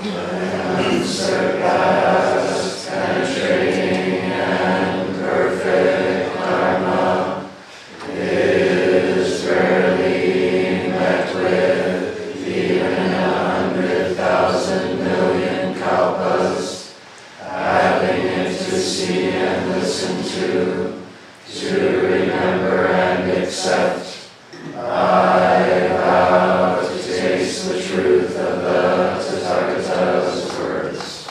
unsurpassed, penetrating, and perfect Dharma is rarely met with, even in 100,000 million kalpas, having it to see and listen to remember and accept. I vow to taste the truth of the Tathagata's words.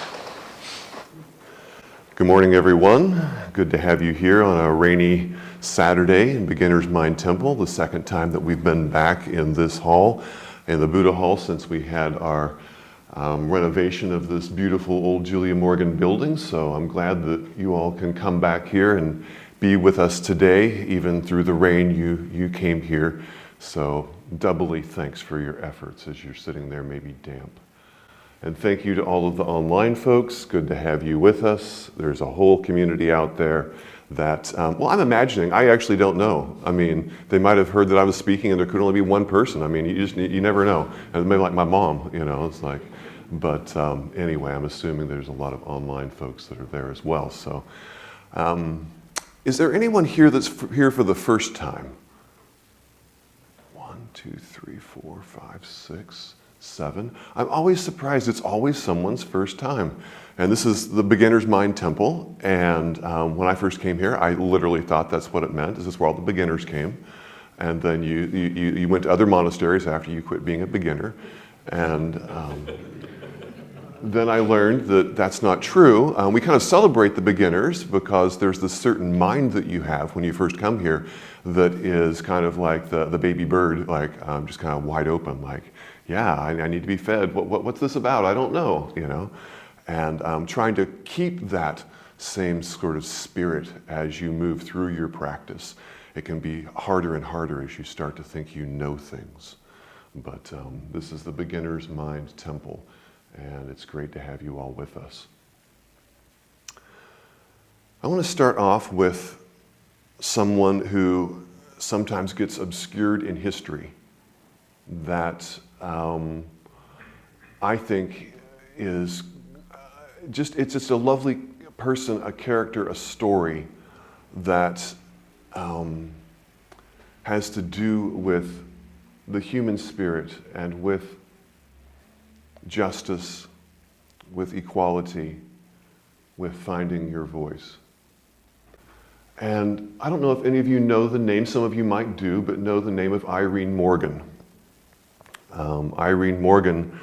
Good morning, everyone. Good to have you here on a rainy Saturday in Beginner's Mind Temple, the second time that we've been back in this hall, in the Buddha Hall, since we had our renovation of this beautiful old Julia Morgan building. So I'm glad that you all can come back here and be with us today, even through the rain you came here. So doubly thanks for your efforts as you're sitting there maybe damp. And thank you to all of the online folks. Good to have you with us. There's a whole community out there that, well, I'm imagining, I actually don't know. I mean, they might have heard that I was speaking and there could only be one person. I mean, you never know. And maybe like my mom, you know, it's like, but anyway, I'm assuming there's a lot of online folks that are there as well. So is there anyone here that's here for the first time? 1, 2, 3, 4, 5, 6, 7. I'm always surprised. It's always someone's first time. And this is the Beginner's Mind Temple. And when I first came here, I literally thought that's what it meant. This is where all the beginners came. And then you went to other monasteries after you quit being a beginner. And then I learned that that's not true. We kind of celebrate the beginners because there's this certain mind that you have when you first come here that is kind of like the baby bird, like just kind of wide open, like, yeah, I need to be fed. What's this about? I don't know, you know? And trying to keep that same sort of spirit as you move through your practice. It can be harder and harder as you start to think you know things. But this is the Beginner's Mind Temple. And it's great to have you all with us. I want to start off with someone who sometimes gets obscured in history that I think is it's just a lovely person, a character, a story that has to do with the human spirit and with justice, with equality, with finding your voice. And I don't know if any of you know the name, some of you might do, but know the name of Irene Morgan. Irene Morgan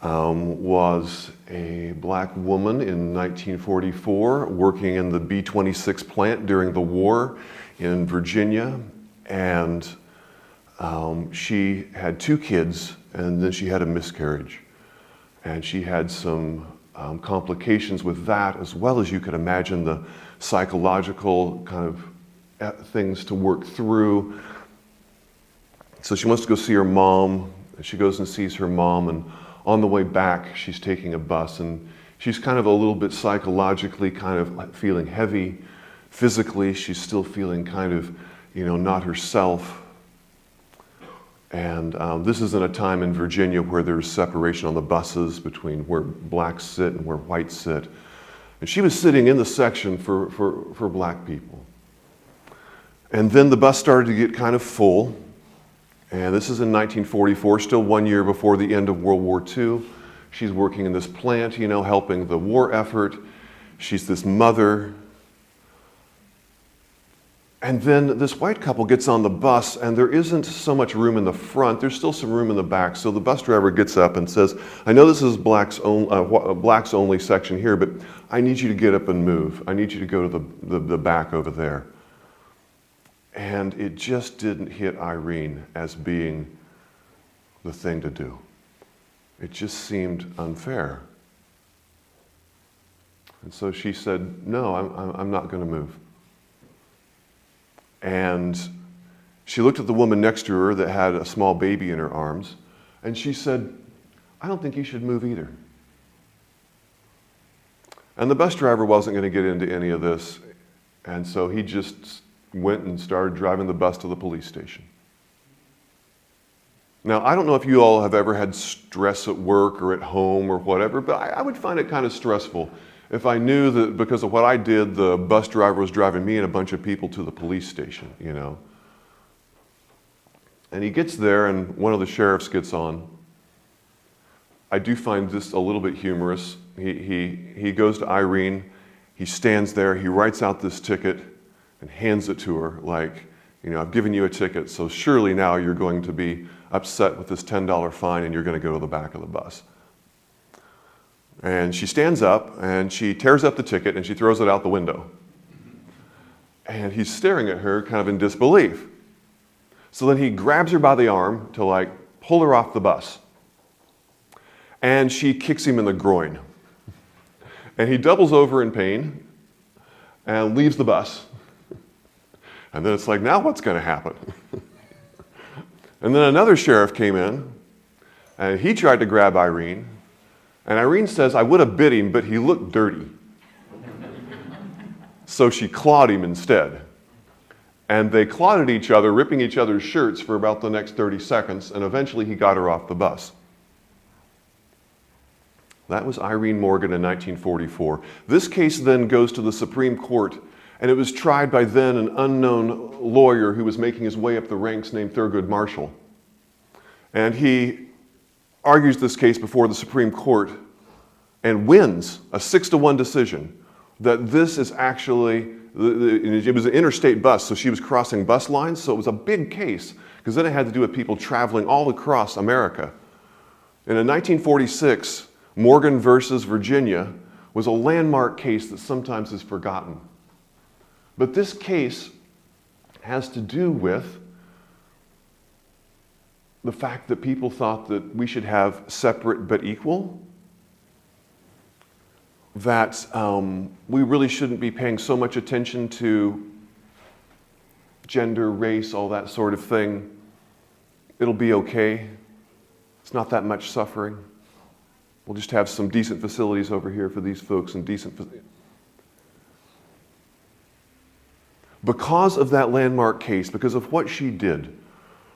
was a black woman in 1944 working in the B-26 plant during the war in Virginia. And she had 2 kids, and then she had a miscarriage. And she had some complications with that, as well as you could imagine the psychological kind of things to work through. So she wants to go see her mom. She goes and sees her mom, and on the way back, she's taking a bus, and she's kind of a little bit psychologically kind of feeling heavy. Physically, she's still feeling kind of, you know, not herself. And this is in a time in Virginia where there's separation on the buses between where blacks sit and where whites sit. And she was sitting in the section for black people. And then the bus started to get kind of full. And this is in 1944, still 1 year before the end of World War II. She's working in this plant, you know, helping the war effort. She's this mother. And then this white couple gets on the bus, and there isn't so much room in the front. There's still some room in the back. So the bus driver gets up and says, I know this is blacks only section here, but I need you to get up and move. I need you to go to the back over there. And it just didn't hit Irene as being the thing to do. It just seemed unfair. And so she said, no, I'm not going to move. And she looked at the woman next to her that had a small baby in her arms, and she said, I don't think you should move either. And the bus driver wasn't going to get into any of this, and so he just went and started driving the bus to the police station. Now, I don't know if you all have ever had stress at work or at home or whatever, but I would find it kind of stressful if I knew that because of what I did, the bus driver was driving me and a bunch of people to the police station, you know. And he gets there and one of the sheriffs gets on. I do find this a little bit humorous. He goes to Irene, he stands there, he writes out this ticket and hands it to her like, you know, I've given you a ticket, so surely now you're going to be upset with this $10 fine and you're going to go to the back of the bus. And she stands up and she tears up the ticket and she throws it out the window. And he's staring at her kind of in disbelief. So then he grabs her by the arm to like pull her off the bus. And she kicks him in the groin. And he doubles over in pain and leaves the bus. And then it's like, now what's going to happen? And then another sheriff came in, and he tried to grab Irene. And Irene says, I would have bit him, but he looked dirty. So she clawed him instead. And they clawed at each other, ripping each other's shirts for about the next 30 seconds, and eventually he got her off the bus. That was Irene Morgan in 1944. This case then goes to the Supreme Court, and it was tried by then an unknown lawyer who was making his way up the ranks named Thurgood Marshall. And he argues this case before the Supreme Court and wins a 6-1 decision that this is actually, it was an interstate bus, so she was crossing bus lines, so it was a big case, because then it had to do with people traveling all across America. And in 1946, Morgan versus Virginia was a landmark case that sometimes is forgotten. But this case has to do with the fact that people thought that we should have separate but equal, that we really shouldn't be paying so much attention to gender, race, all that sort of thing. It'll be okay. It's not that much suffering. We'll just have some decent facilities over here for these folks and decent facilities. Because of that landmark case, because of what she did,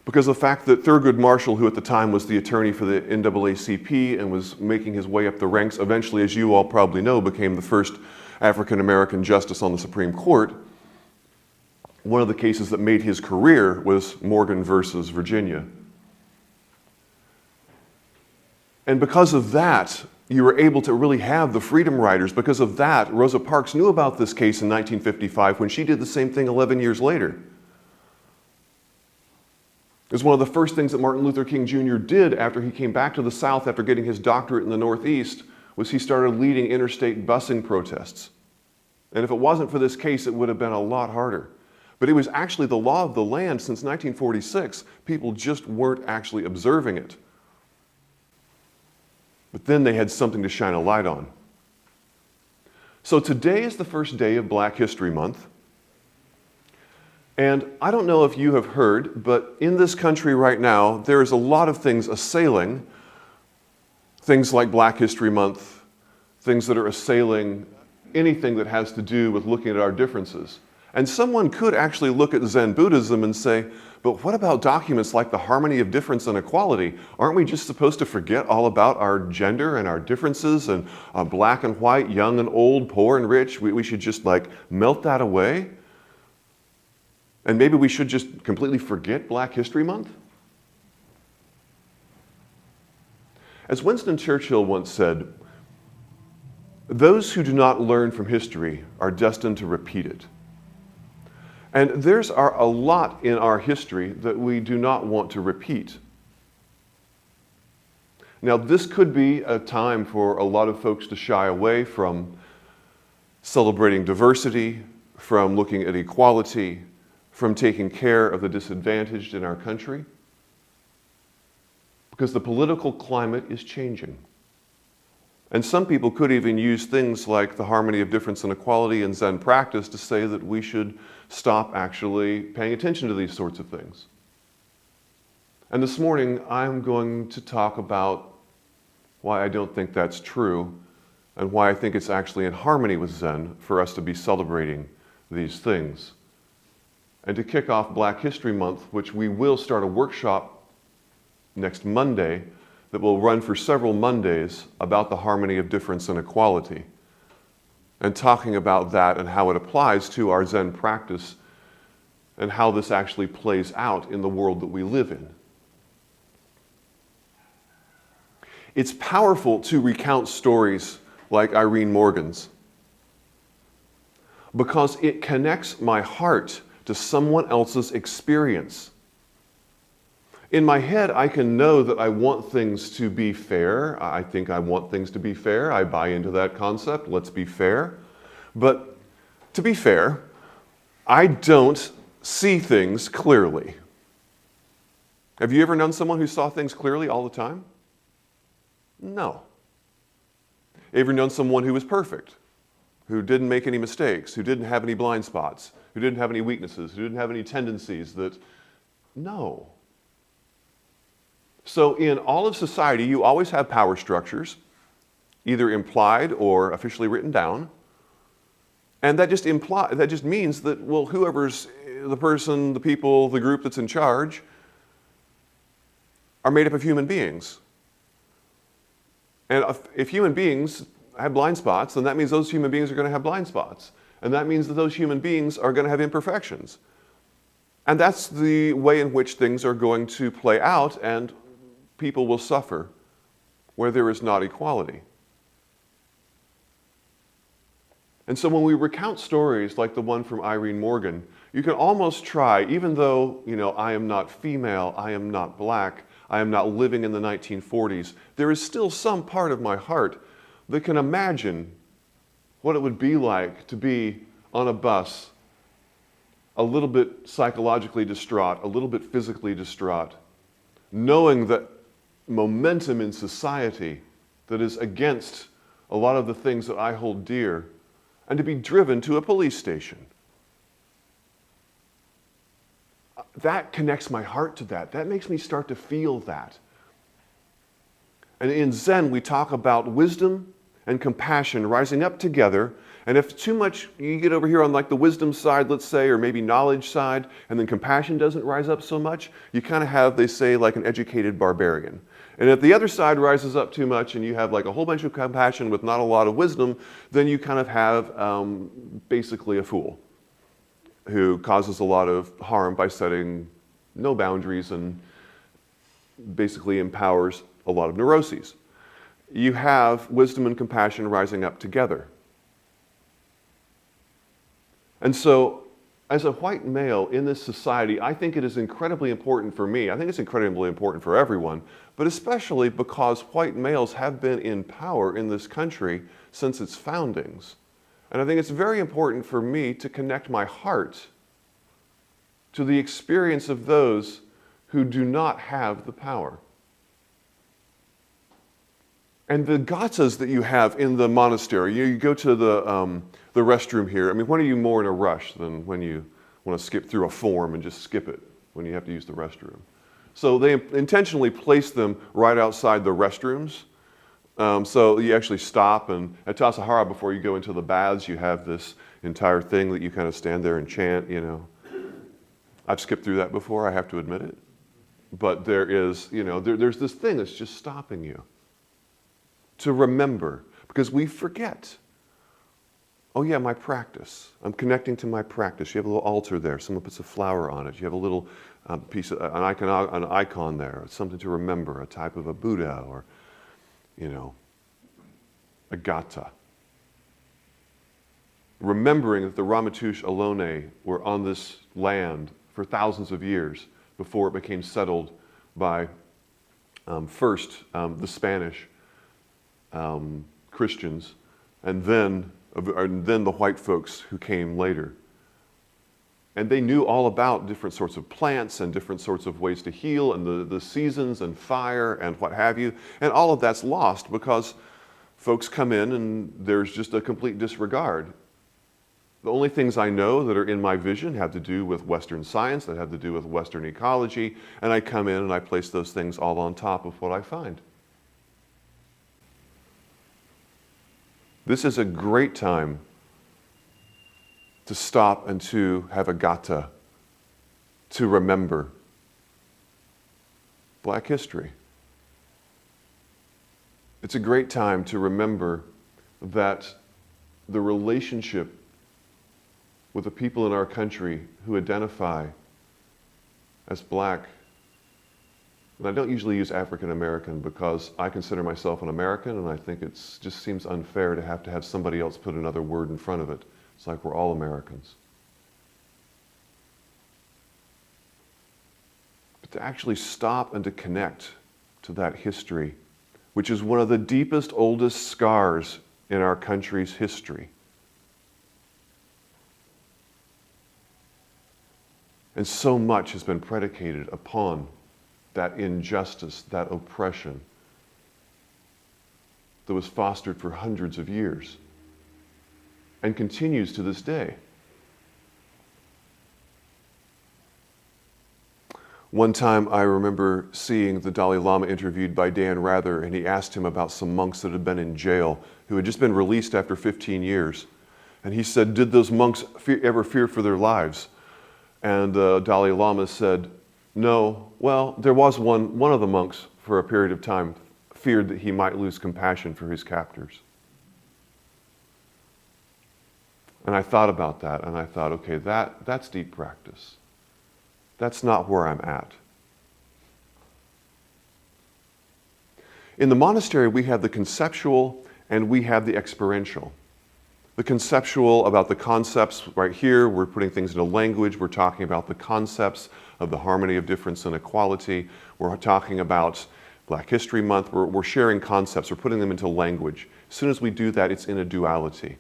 because of the fact that Thurgood Marshall, who at the time was the attorney for the NAACP and was making his way up the ranks, eventually, as you all probably know, became the first African-American justice on the Supreme Court. One of the cases that made his career was Morgan versus Virginia. And because of that, you were able to really have the freedom riders. Because of that, Rosa Parks knew about this case in 1955 when she did the same thing 11 years later. It was one of the first things that Martin Luther King Jr. did after he came back to the South after getting his doctorate in the Northeast, was he started leading interstate busing protests. And if it wasn't for this case, it would have been a lot harder. But it was actually the law of the land since 1946. People just weren't actually observing it. But then they had something to shine a light on. So today is the first day of Black History Month. And I don't know if you have heard, but in this country right now, there is a lot of things assailing, things like Black History Month, things that are assailing anything that has to do with looking at our differences. And someone could actually look at Zen Buddhism and say, but what about documents like the Harmony of Difference and Equality? Aren't we just supposed to forget all about our gender and our differences and black and white, young and old, poor and rich? We should just like melt that away? And maybe we should just completely forget Black History Month? As Winston Churchill once said, those who do not learn from history are destined to repeat it. And there's a lot in our history that we do not want to repeat. Now, this could be a time for a lot of folks to shy away from celebrating diversity, from looking at equality, from taking care of the disadvantaged in our country, because the political climate is changing. And some people could even use things like the Harmony of Difference and Equality and Zen practice to say that we should stop actually paying attention to these sorts of things. And this morning, I'm going to talk about why I don't think that's true and why I think it's actually in harmony with Zen for us to be celebrating these things. And to kick off Black History Month, which we will start a workshop next Monday that will run for several Mondays about the harmony of difference and equality, and talking about that and how it applies to our Zen practice and how this actually plays out in the world that we live in. It's powerful to recount stories like Irene Morgan's because it connects my heart to someone else's experience. In my head, I can know that I want things to be fair. I think I want things to be fair. I buy into that concept. Let's be fair. But to be fair, I don't see things clearly. Have you ever known someone who saw things clearly all the time? No. Ever known someone who was perfect, who didn't make any mistakes, who didn't have any blind spots, who didn't have any weaknesses, who didn't have any tendencies that... No. So in all of society, you always have power structures, either implied or officially written down. And that just means that, well, whoever's the person, the people, the group that's in charge are made up of human beings. And if human beings have blind spots, then that means those human beings are going to have blind spots. And that means that those human beings are going to have imperfections. And that's the way in which things are going to play out, and people will suffer where there is not equality. And so when we recount stories like the one from Irene Morgan, you can almost try, even though, I am not female, I am not black, I am not living in the 1940s, there is still some part of my heart that can imagine what it would be like to be on a bus, a little bit psychologically distraught, a little bit physically distraught, knowing that momentum in society that is against a lot of the things that I hold dear, and to be driven to a police station. That connects my heart to that. That makes me start to feel that. And in Zen, we talk about wisdom and compassion rising up together. And if too much, you get over here on like the wisdom side, let's say, or maybe knowledge side, and then compassion doesn't rise up so much, you kind of have, they say, like an educated barbarian. And if the other side rises up too much and you have like a whole bunch of compassion with not a lot of wisdom, then you kind of have basically a fool who causes a lot of harm by setting no boundaries and basically empowers a lot of neuroses. You have wisdom and compassion rising up together. And so, as a white male in this society, I think it is incredibly important for me. I think it's incredibly important for everyone, but especially because white males have been in power in this country since its foundings. And I think it's very important for me to connect my heart to the experience of those who do not have the power. And the gathas that you have in the monastery, you go to the restroom here. I mean, when are you more in a rush than when you want to skip through a form and just skip it when you have to use the restroom? So they intentionally place them right outside the restrooms. So you actually stop, and at Tassajara, before you go into the baths, you have this entire thing that you kind of stand there and chant, I've skipped through that before, I have to admit it. But there is, there's this thing that's just stopping you to remember, because we forget. Oh yeah, my practice. I'm connecting to my practice. You have a little altar there. Someone puts a flower on it. You have a little piece of an icon there. It's something to remember, a type of a Buddha or, a gatha. Remembering that the Ramaytush Ohlone were on this land for thousands of years before it became settled by first the Spanish Christians, and then the white folks who came later. And they knew all about different sorts of plants and different sorts of ways to heal and the seasons and fire and what have you. And all of that's lost because folks come in and there's just a complete disregard. The only things I know that are in my vision have to do with Western science, that have to do with Western ecology, and I come in and I place those things all on top of what I find. This is a great time to stop and to have a gatha, to remember. Black history. It's a great time to remember that the relationship with the people in our country who identify as Black, and I don't usually use African American because I consider myself an American, and I think it just seems unfair to have somebody else put another word in front of it. It's like we're all Americans. But to actually stop and to connect to that history, which is one of the deepest, oldest scars in our country's history. And so much has been predicated upon that injustice, that oppression that was fostered for hundreds of years and continues to this day. One time I remember seeing the Dalai Lama interviewed by Dan Rather, and he asked him about some monks that had been in jail who had just been released after 15 years. And he said, did those monks ever fear for their lives? And the Dalai Lama said, no. Well, there was one of the monks for a period of time feared that he might lose compassion for his captors. And I thought about that, and I thought, okay, that's deep practice. That's not where I'm at. In the monastery, we have the conceptual and we have the experiential. The conceptual about the concepts right here, we're putting things into language, we're talking about the concepts of the harmony of difference and equality, we're talking about Black History Month, we're sharing concepts, we're putting them into language. As soon as we do that, it's in a duality.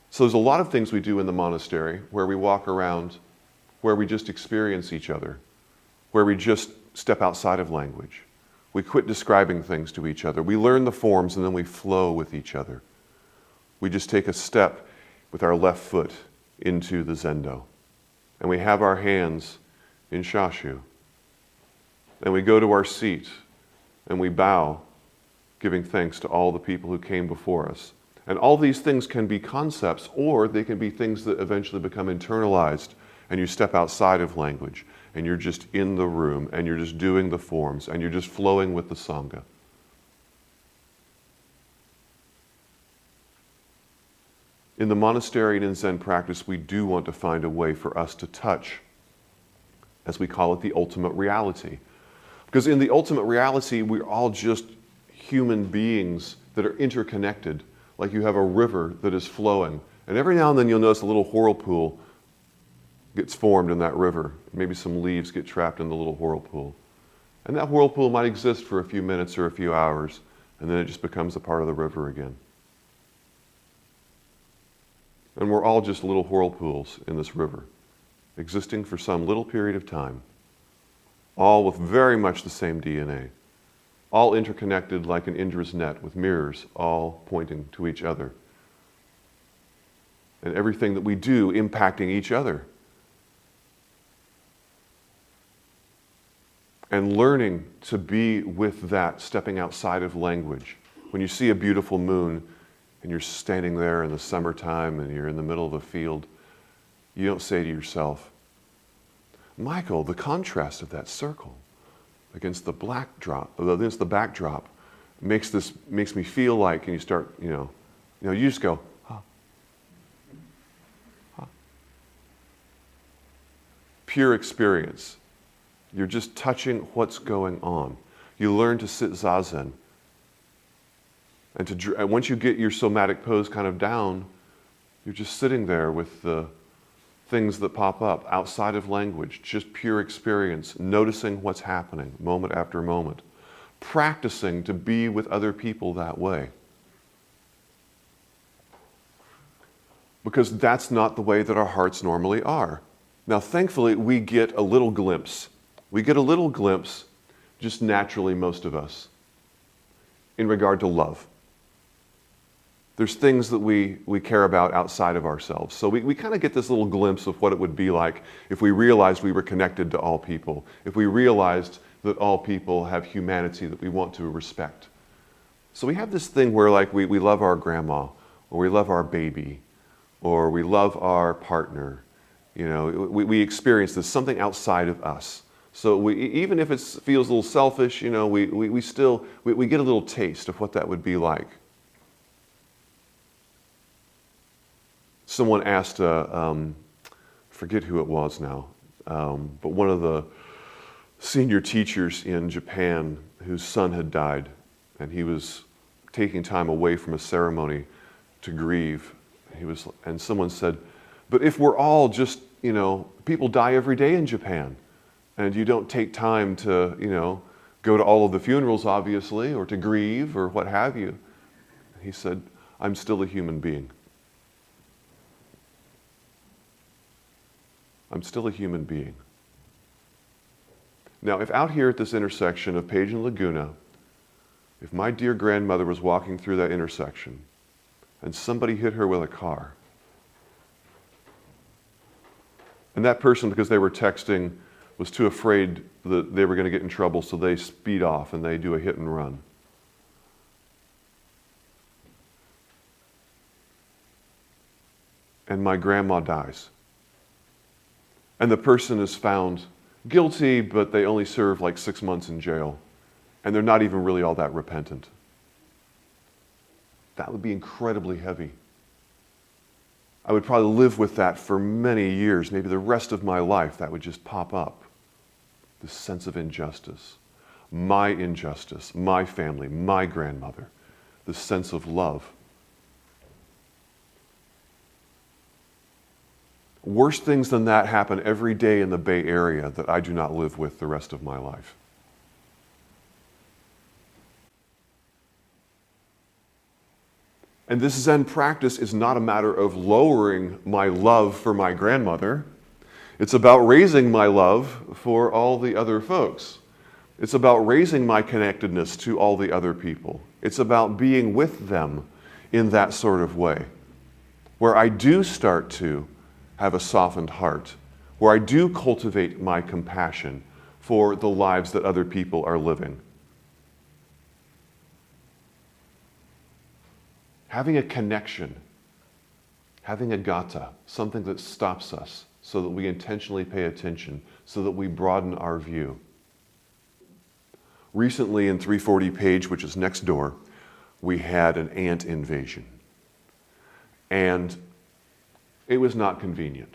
So there's a lot of things we do in the monastery where we walk around, where we just experience each other, where we just step outside of language. We quit describing things to each other. We learn the forms and then we flow with each other. We just take a step with our left foot into the Zendo. And we have our hands in Shashu. And we go to our seat and we bow, giving thanks to all the people who came before us. And all these things can be concepts, or they can be things that eventually become internalized, and you step outside of language, and you're just in the room, and you're just doing the forms, and you're just flowing with the sangha. In the monastery and in Zen practice, we do want to find a way for us to touch, as we call it, the ultimate reality. Because in the ultimate reality, we're all just human beings that are interconnected, like you have a river that is flowing. And every now and then you'll notice a little whirlpool gets formed in that river. Maybe some leaves get trapped in the little whirlpool. And that whirlpool might exist for a few minutes or a few hours, and then it just becomes a part of the river again. And we're all just little whirlpools in this river, existing for some little period of time, all with very much the same DNA, all interconnected like an Indra's net with mirrors all pointing to each other. And everything that we do impacting each other. And learning to be with that, stepping outside of language. When you see a beautiful moon and you're standing there in the summertime and you're in the middle of a field, you don't say to yourself, Michael, the contrast of that circle against the backdrop makes me feel like, and you start, you just go, huh. Huh. Pure experience. You're just touching what's going on. You learn to sit zazen. And once you get your somatic pose kind of down, you're just sitting there with the things that pop up outside of language, just pure experience, noticing what's happening moment after moment, practicing to be with other people that way. Because that's not the way that our hearts normally are. Now, thankfully, we get a little glimpse. We get a little glimpse, just naturally, most of us, in regard to love. There's things that we care about outside of ourselves. So we kind of get this little glimpse of what it would be like if we realized we were connected to all people, if we realized that all people have humanity that we want to respect. So we have this thing where like we love our grandma, or we love our baby, or we love our partner. We experience this, something outside of us, So even if it feels a little selfish, we still get a little taste of what that would be like. Someone asked, forget who it was now, but one of the senior teachers in Japan whose son had died, and he was taking time away from a ceremony to grieve. And someone said, but if we're all just, people die every day in Japan, and you don't take time to, go to all of the funerals, obviously, or to grieve, or what have you. He said, I'm still a human being. I'm still a human being. Now, if out here at this intersection of Page and Laguna, if my dear grandmother was walking through that intersection and somebody hit her with a car, and that person, because they were texting, was too afraid that they were going to get in trouble, so they speed off and they do a hit and run. And my grandma dies. And the person is found guilty, but they only serve like 6 months in jail. And they're not even really all that repentant. That would be incredibly heavy. I would probably live with that for many years, maybe the rest of my life. That would just pop up. This sense of injustice. My family, my grandmother. This sense of love. Worse things than that happen every day in the Bay Area that I do not live with the rest of my life. And this Zen practice is not a matter of lowering my love for my grandmother. It's about raising my love for all the other folks. It's about raising my connectedness to all the other people. It's about being with them in that sort of way, where I do start to have a softened heart, where I do cultivate my compassion for the lives that other people are living. Having a connection, having a gata, something that stops us so that we intentionally pay attention, so that we broaden our view. Recently in 340 Page, which is next door, we had an ant invasion. And it was not convenient.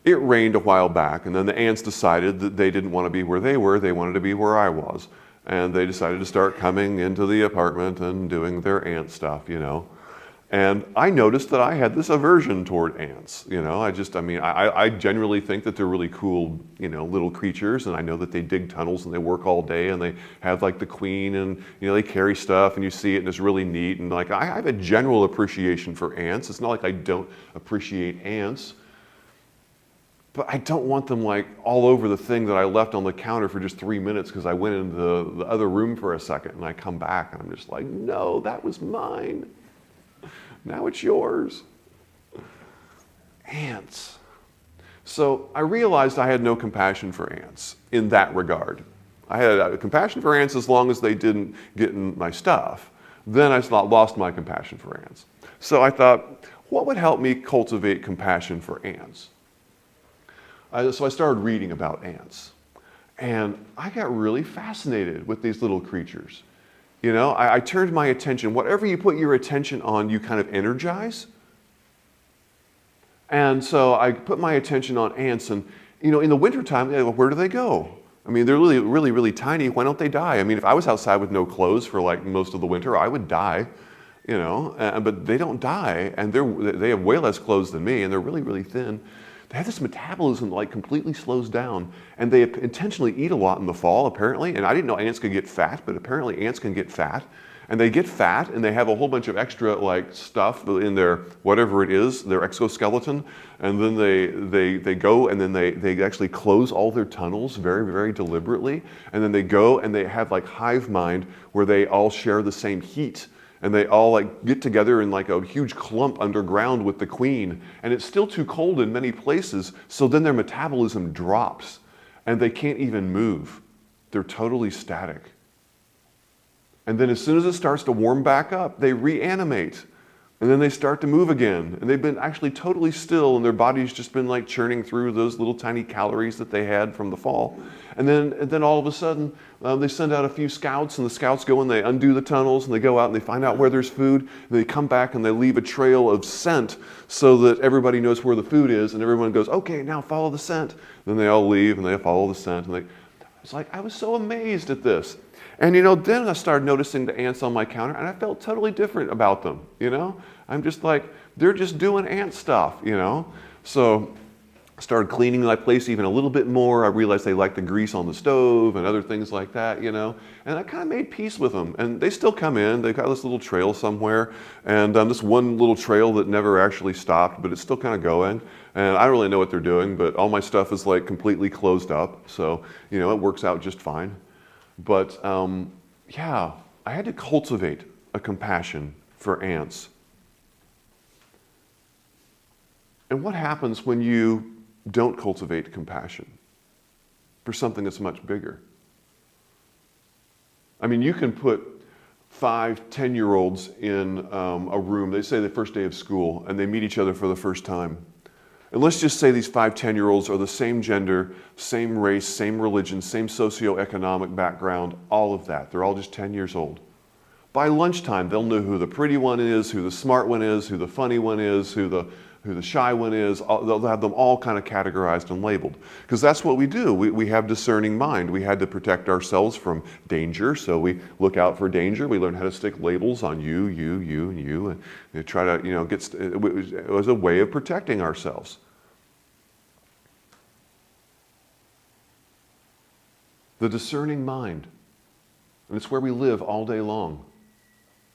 It rained a while back, and then the ants decided that they didn't want to be where they were, they wanted to be where I was. And they decided to start coming into the apartment and doing their ant stuff, And I noticed that I had this aversion toward ants, I generally think that they're really cool, little creatures, and I know that they dig tunnels and they work all day and they have like the queen and, they carry stuff and you see it and it's really neat. And like, I have a general appreciation for ants. It's not like I don't appreciate ants, but I don't want them like all over the thing that I left on the counter for just 3 minutes because I went into the other room for a second and I come back and I'm just like, no, that was mine. Now it's yours. Ants. So I realized I had no compassion for ants in that regard. I had compassion for ants as long as they didn't get in my stuff. Then I lost my compassion for ants. So I thought, what would help me cultivate compassion for ants? So I started reading about ants. And I got really fascinated with these little creatures. I turned my attention, whatever you put your attention on, you kind of energize. And so I put my attention on ants and, in the wintertime, where do they go? I mean, they're really, really, really tiny. Why don't they die? I mean, if I was outside with no clothes for like most of the winter, I would die, but they don't die. And they have way less clothes than me and they're really, really thin. They have this metabolism that like completely slows down, and they intentionally eat a lot in the fall, apparently. And I didn't know ants could get fat, but apparently ants can get fat. And they get fat, and they have a whole bunch of extra like stuff in their whatever it is, their exoskeleton. And then they go and then they actually close all their tunnels very, very deliberately. And then they go and they have like hive mind where they all share the same heat. And they all like get together in like a huge clump underground with the queen. And it's still too cold in many places, so then their metabolism drops and they can't even move. They're totally static. And then as soon as it starts to warm back up, they reanimate. And then they start to move again, and they've been actually totally still, and their body's just been like churning through those little tiny calories that they had from the fall. And then all of a sudden, they send out a few scouts, and the scouts go and they undo the tunnels, and they go out and they find out where there's food, and they come back and they leave a trail of scent so that everybody knows where the food is, and everyone goes, okay, now follow the scent. Then they all leave and they follow the scent, and it's like, I was so amazed at this. And then I started noticing the ants on my counter, and I felt totally different about them, I'm just like, they're just doing ant stuff, So I started cleaning my place even a little bit more. I realized they like the grease on the stove and other things like that, And I kind of made peace with them. And they still come in. They've got this little trail somewhere, and this one little trail that never actually stopped, but it's still kind of going. And I don't really know what they're doing, but all my stuff is like completely closed up. So, it works out just fine. But yeah, I had to cultivate a compassion for ants. And what happens when you don't cultivate compassion for something that's much bigger? I mean, you can put 5, 10-year-olds in a room, they say the first day of school, and they meet each other for the first time. And let's just say these 5, 10-year-olds are the same gender, same race, same religion, same socioeconomic background, all of that. They're all just 10 years old. By lunchtime, they'll know who the pretty one is, who the smart one is, who the funny one is, who the shy one is. They'll have them all kind of categorized and labeled. Because that's what we do. We have discerning mind. We had to protect ourselves from danger, so we look out for danger. We learn how to stick labels on you, and you, and try to, it was a way of protecting ourselves. The discerning mind. And it's where we live all day long.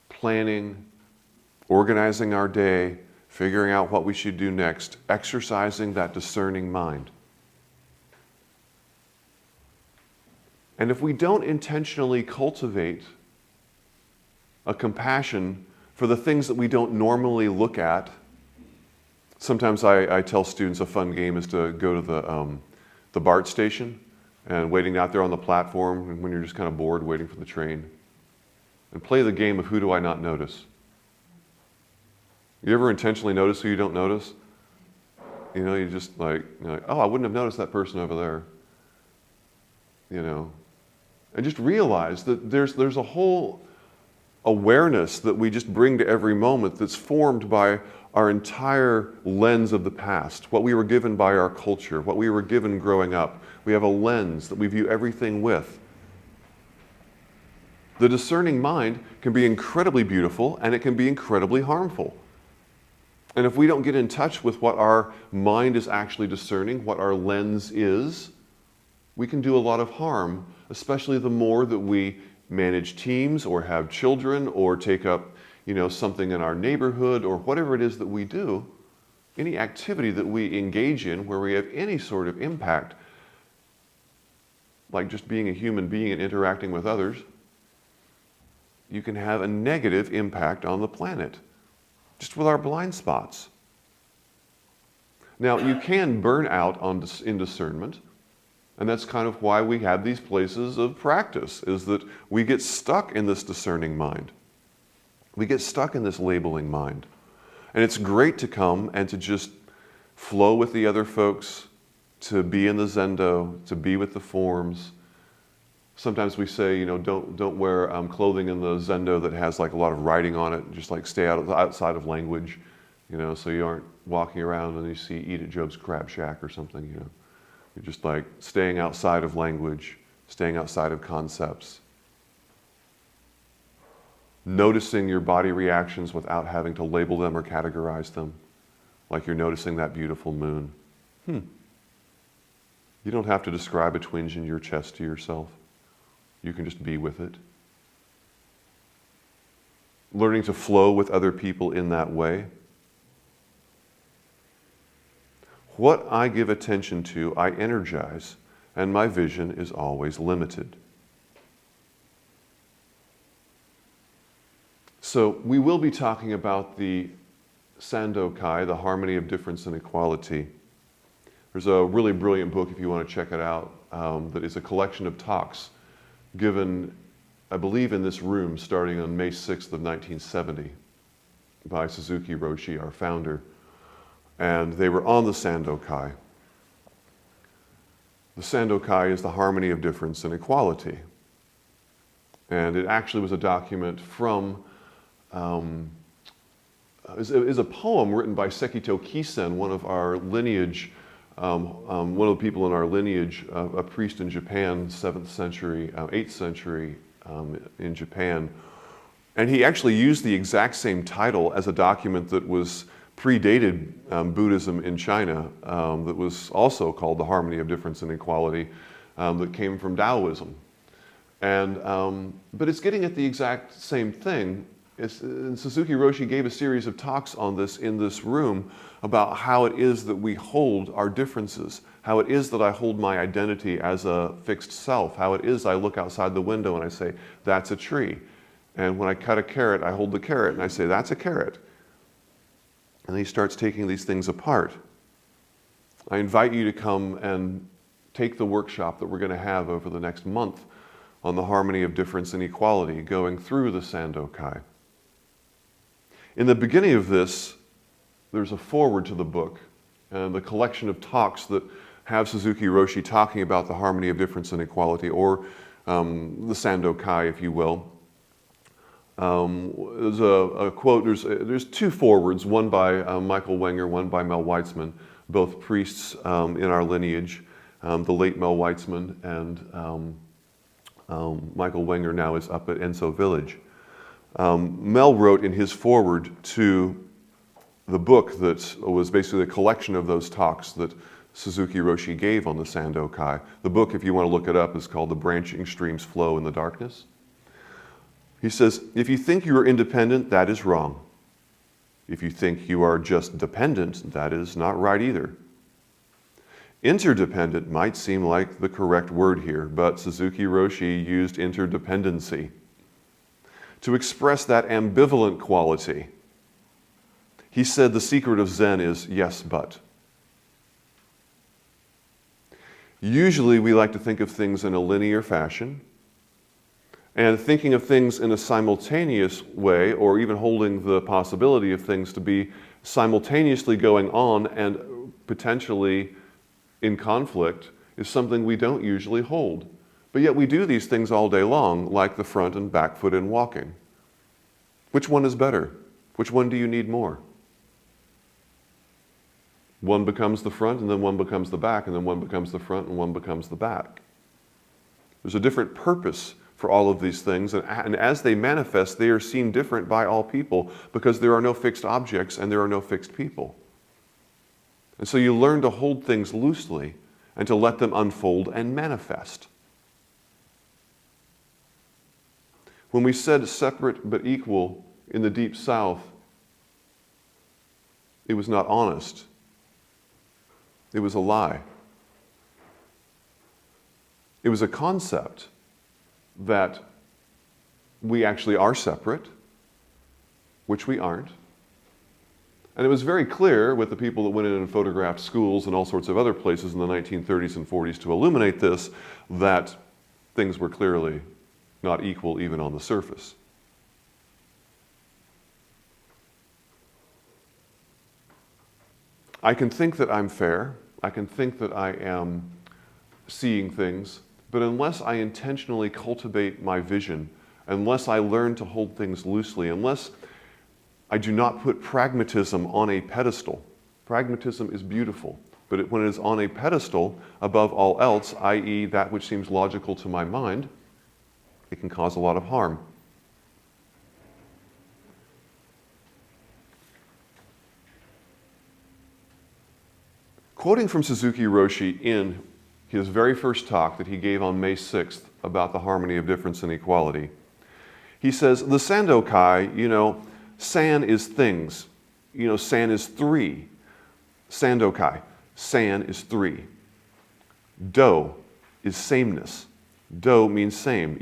Planning, organizing our day, figuring out what we should do next, exercising that discerning mind. And if we don't intentionally cultivate a compassion for the things that we don't normally look at, sometimes I tell students a fun game is to go to the BART station and waiting out there on the platform when you're just kind of bored waiting for the train, and play the game of who do I not notice. You ever intentionally notice who you don't notice? You just like, oh, I wouldn't have noticed that person over there. And just realize that there's a whole awareness that we just bring to every moment that's formed by our entire lens of the past, what we were given by our culture, what we were given growing up. We have a lens that we view everything with. The discerning mind can be incredibly beautiful, and it can be incredibly harmful. And if we don't get in touch with what our mind is actually discerning, what our lens is, we can do a lot of harm, especially the more that we manage teams or have children or take up, something in our neighborhood or whatever it is that we do. Any activity that we engage in where we have any sort of impact, like just being a human being and interacting with others, you can have a negative impact on the planet. Just with our blind spots. Now, you can burn out in discernment, and that's kind of why we have these places of practice, is that we get stuck in this discerning mind. We get stuck in this labeling mind. And it's great to come and to just flow with the other folks, to be in the zendo, to be with the forms. Sometimes we say, don't wear clothing in the zendo that has like a lot of writing on it. Just like stay outside of language, so you aren't walking around and you see Eat at Job's Crab Shack or something, You're just like staying outside of language, staying outside of concepts. Noticing your body reactions without having to label them or categorize them, like you're noticing that beautiful moon. You don't have to describe a twinge in your chest to yourself. You can just be with it. Learning to flow with other people in that way. What I give attention to, I energize, and my vision is always limited. So we will be talking about the Sandokai, the harmony of difference and equality. There's a really brilliant book, if you want to check it out, that is a collection of talks given, I believe, in this room starting on May 6th of 1970. by Suzuki Roshi, our founder. And they were on the Sandokai. The Sandokai is the harmony of difference and equality. And it actually was a document from, is a poem written by Sekito Kisen, one of our lineage, one of the people in our lineage, a priest in Japan, 7th century, 8th century in Japan. And he actually used the exact same title as a document that was predated Buddhism in China, that was also called The Harmony of Difference and Equality, that came from Taoism. And, but it's getting at the exact same thing. And Suzuki Roshi gave a series of talks on this in this room about how it is that we hold our differences, how it is that I hold my identity as a fixed self, how it is I look outside the window and I say, that's a tree. And when I cut a carrot, I hold the carrot and I say, that's a carrot. And he starts taking these things apart. I invite you to come and take the workshop that we're going to have over the next month on the harmony of difference and equality, going through the Sandokai. In the beginning of this, there's a foreword to the book, and the collection of talks that have Suzuki Roshi talking about the harmony of difference and equality, or the Sandokai, if you will. There's a quote, there's two forewords, one by Michael Wenger, one by Mel Weitzman, both priests in our lineage, the late Mel Weitzman, and Michael Wenger now is up at Enso Village. Mel wrote in his foreword to the book that was basically a collection of those talks that Suzuki Roshi gave on the Sandokai. The book, if you want to look it up, is called The Branching Streams Flow in the Darkness. He says, if you think you are independent, that is wrong. If you think you are just dependent, that is not right either. Interdependent might seem like the correct word here, but Suzuki Roshi used interdependency to express that ambivalent quality. He said the secret of Zen is yes, but. Usually we like to think of things in a linear fashion, and thinking of things in a simultaneous way, or even holding the possibility of things to be simultaneously going on and potentially in conflict, is something we don't usually hold. But yet we do these things all day long, like the front and back foot in walking. Which one is better? Which one do you need more? One becomes the front, and then one becomes the back, and then one becomes the front, and one becomes the back. There's a different purpose for all of these things, and as they manifest, they are seen different by all people, because there are no fixed objects and there are no fixed people. And so you learn to hold things loosely and to let them unfold and manifest. When we said separate but equal in the Deep South, it was not honest. It was a lie. It was a concept that we actually are separate, which we aren't. And it was very clear with the people that went in and photographed schools and all sorts of other places in the 1930s and 40s to illuminate this, that things were clearly not equal even on the surface. I can think that I'm fair, I can think that I am seeing things, but unless I intentionally cultivate my vision, unless I learn to hold things loosely, unless I do not put pragmatism on a pedestal. Pragmatism is beautiful, but when it is on a pedestal above all else, i.e. that which seems logical to my mind, it can cause a lot of harm. Quoting from Suzuki Roshi in his very first talk that he gave on May 6th about the harmony of difference and equality, he says, the Sandokai, san is things. San is three. Sandokai. San is three. Do is sameness. Do means same,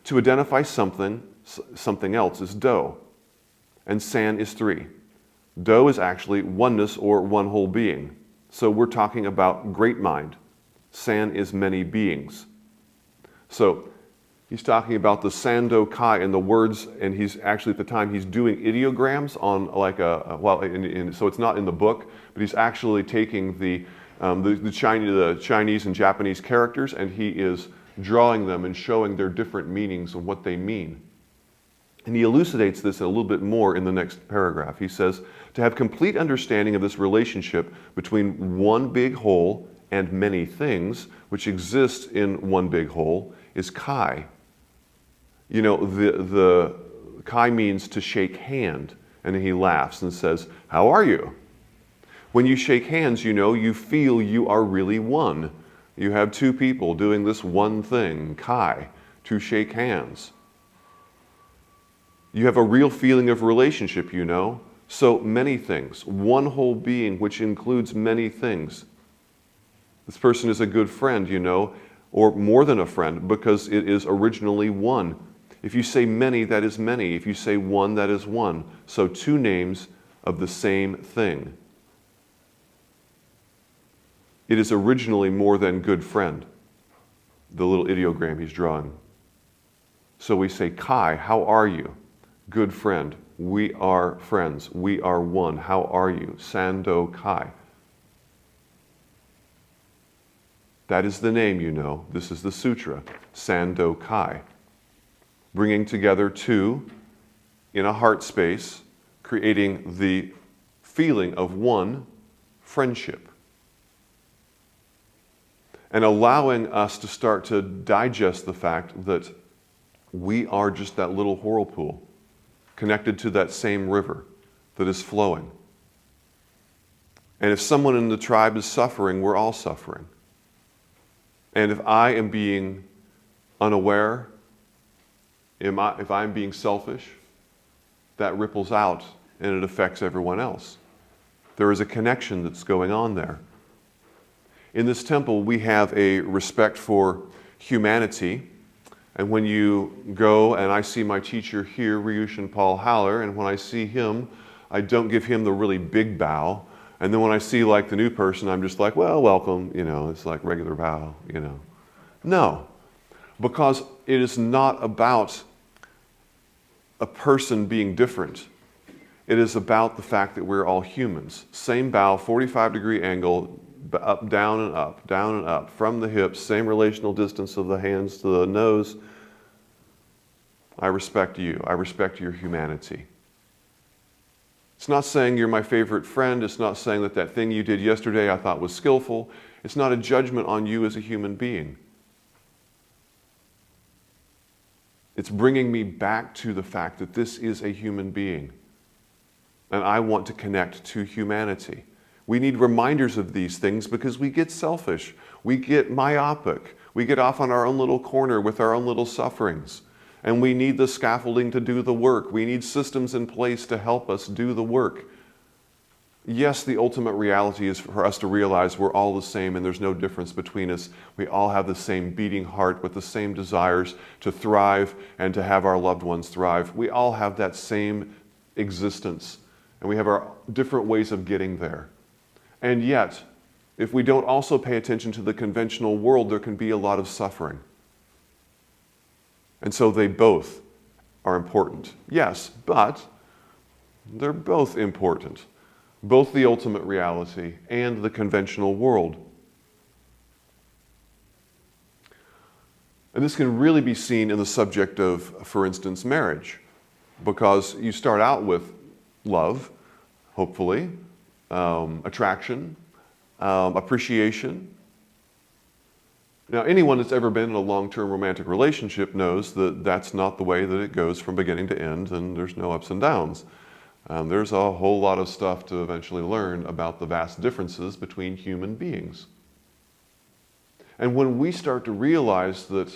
To identify something else is do. And san is three. Do is actually oneness or one whole being. So we're talking about great mind. San is many beings. So He's talking about the Sando Kai and the words, and he's actually at the time he's doing ideograms on like so it's not in the book, but he's actually taking the Chinese and Japanese characters, and he is drawing them and showing their different meanings and what they mean. And he elucidates this a little bit more in the next paragraph. He says, to have complete understanding of this relationship between one big whole and many things, which exist in one big whole, is Kai. You know, the Kai means to shake hand. And then he laughs and says, how are you? When you shake hands, you know, you feel you are really one. You have two people doing this one thing, Kai, to shake hands. You have a real feeling of relationship, you know. So many things, one whole being which includes many things. This person is a good friend, you know, or more than a friend, because it is originally one. If you say many, that is many. If you say one, that is one. So two names of the same thing. It is originally more than good friend, the little ideogram he's drawing. So we say, Kai, how are you? Good friend. We are friends. We are one. How are you? Sando Kai. That is the name, you know. This is the sutra, Sando Kai. Bringing together two in a heart space, creating the feeling of one, friendship. And allowing us to start to digest the fact that we are just that little whirlpool connected to that same river that is flowing. And if someone in the tribe is suffering, we're all suffering. And if I am being unaware, if I'm being selfish, that ripples out and it affects everyone else. There is a connection that's going on there. In this temple, we have a respect for humanity. And when you go, and I see my teacher here, Ryushin Paul Haller, and when I see him, I don't give him the really big bow. And then when I see like the new person, I'm just like, well, welcome, you know, it's like regular bow, you know. No, because it is not about a person being different. It is about the fact that we're all humans. Same bow, 45-degree angle, up, down, and up, from the hips, same relational distance of the hands to the nose. I respect you. I respect your humanity. It's not saying you're my favorite friend. It's not saying that that thing you did yesterday I thought was skillful. It's not a judgment on you as a human being. It's bringing me back to the fact that this is a human being. And I want to connect to humanity. We need reminders of these things because we get selfish. We get myopic. We get off on our own little corner with our own little sufferings. And we need the scaffolding to do the work. We need systems in place to help us do the work. Yes, the ultimate reality is for us to realize we're all the same and there's no difference between us. We all have the same beating heart with the same desires to thrive and to have our loved ones thrive. We all have that same existence and we have our different ways of getting there. And yet, if we don't also pay attention to the conventional world, there can be a lot of suffering. And so they both are important. Yes, but they're both important. Both the ultimate reality and the conventional world. And this can really be seen in the subject of, for instance, marriage. Because you start out with love, hopefully, attraction, appreciation. Now, anyone that's ever been in a long-term romantic relationship knows that that's not the way that it goes from beginning to end, and there's no ups and downs. There's a whole lot of stuff to eventually learn about the vast differences between human beings. And when we start to realize that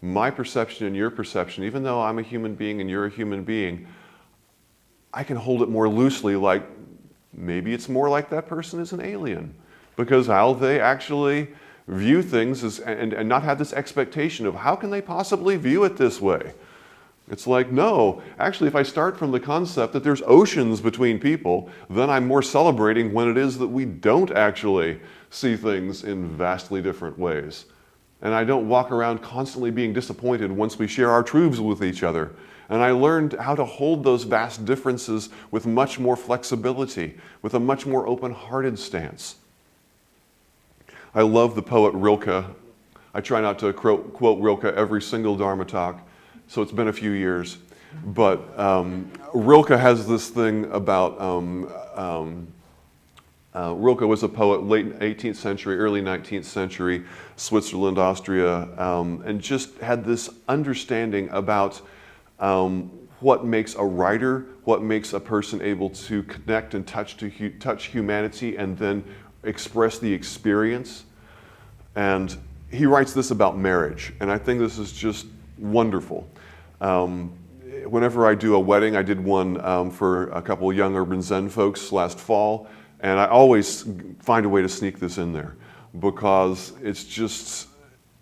my perception and your perception, even though I'm a human being and you're a human being, I can hold it more loosely, like maybe it's more like that person is an alien, because how they actually view things is, and not have this expectation of how can they possibly view it this way. It's like, no, actually if I start from the concept that there's oceans between people, then I'm more celebrating when it is that we don't actually see things in vastly different ways. And I don't walk around constantly being disappointed once we share our truths with each other. And I learned how to hold those vast differences with much more flexibility, with a much more open-hearted stance. I love the poet Rilke. I try not to quote Rilke every single Dharma talk, so it's been a few years. But Rilke has this thing about, Rilke was a poet late 18th century, early 19th century, Switzerland, Austria, and just had this understanding about what makes a writer, what makes a person able to connect and touch humanity and then express the experience. And he writes this about marriage, and I think this is just wonderful. Whenever I do a wedding, I did one for a couple of young urban Zen folks last fall, and I always find a way to sneak this in there because it's just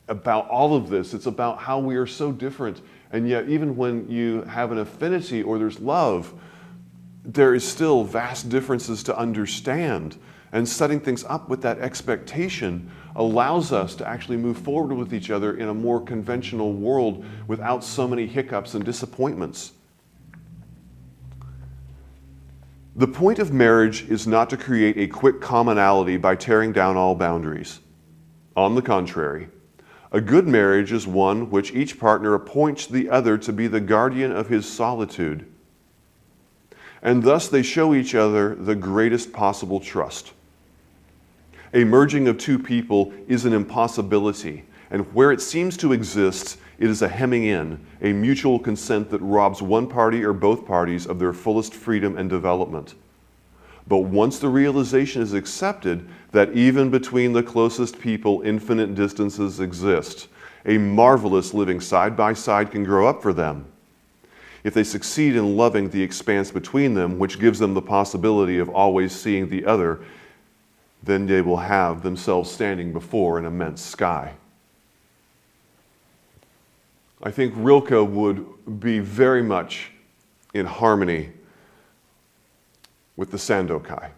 about all of this. It's about how we are so different, and yet even when you have an affinity or there's love, there is still vast differences to understand. And setting things up with that expectation allows us to actually move forward with each other in a more conventional world without so many hiccups and disappointments. The point of marriage is not to create a quick commonality by tearing down all boundaries. On the contrary, a good marriage is one which each partner appoints the other to be the guardian of his solitude. And thus they show each other the greatest possible trust. A merging of two people is an impossibility, and where it seems to exist, it is a hemming in, a mutual consent that robs one party or both parties of their fullest freedom and development. But once the realization is accepted that even between the closest people infinite distances exist, a marvelous living side by side can grow up for them. If they succeed in loving the expanse between them, which gives them the possibility of always seeing the other, then they will have themselves standing before an immense sky. I think Rilke would be very much in harmony with the Sandokai.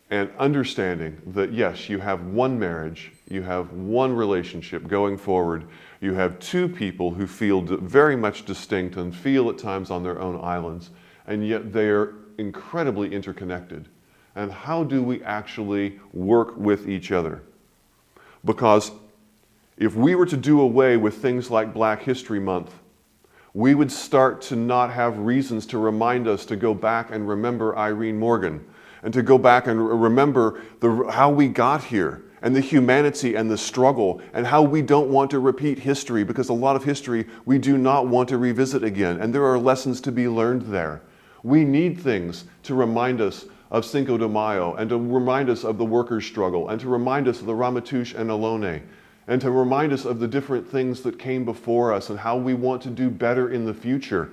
And understanding that yes, you have one marriage, you have one relationship going forward, you have two people who feel very much distinct and feel at times on their own islands, and yet they are incredibly interconnected. And how do we actually work with each other? Because if we were to do away with things like Black History Month, we would start to not have reasons to remind us to go back and remember Irene Morgan, and to go back and remember how we got here, and the humanity and the struggle, and how we don't want to repeat history, because a lot of history we do not want to revisit again, and there are lessons to be learned there. We need things to remind us of Cinco de Mayo, and to remind us of the workers' struggle, and to remind us of the Ramaytush and Ohlone, and to remind us of the different things that came before us and how we want to do better in the future.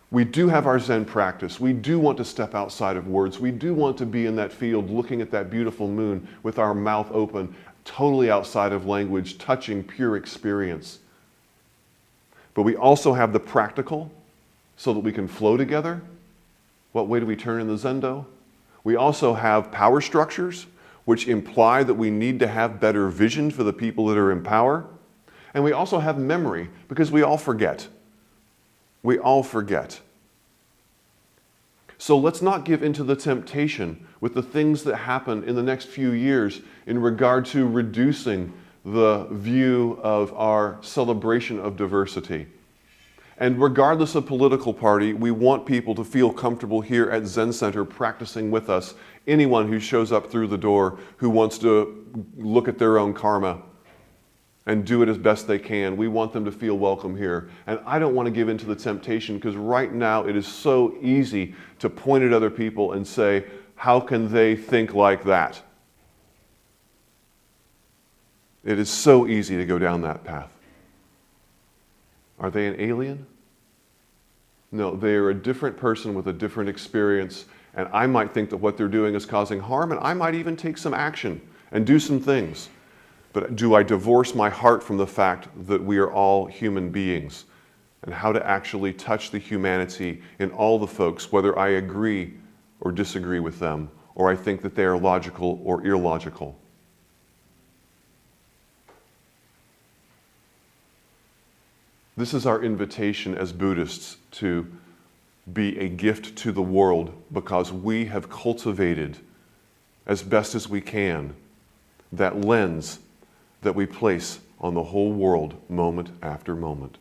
We do have our Zen practice. We do want to step outside of words. We do want to be in that field looking at that beautiful moon with our mouth open, totally outside of language, touching pure experience. But we also have the practical so that we can flow together. What way do we turn in the Zendo? We also have power structures, which imply that we need to have better vision for the people that are in power. And we also have memory, because we all forget. We all forget. So let's not give into the temptation with the things that happen in the next few years in regard to reducing the view of our celebration of diversity. And regardless of political party, we want people to feel comfortable here at Zen Center practicing with us. Anyone who shows up through the door who wants to look at their own karma and do it as best they can, we want them to feel welcome here. And I don't want to give in to the temptation, because right now it is so easy to point at other people and say, how can they think like that? It is so easy to go down that path. Are they an alien? No, they are a different person with a different experience, and I might think that what they're doing is causing harm, and I might even take some action and do some things. But do I divorce my heart from the fact that we are all human beings, and how to actually touch the humanity in all the folks, whether I agree or disagree with them, or I think that they are logical or illogical? This is our invitation as Buddhists to be a gift to the world because we have cultivated, as best as we can, that lens that we place on the whole world moment after moment.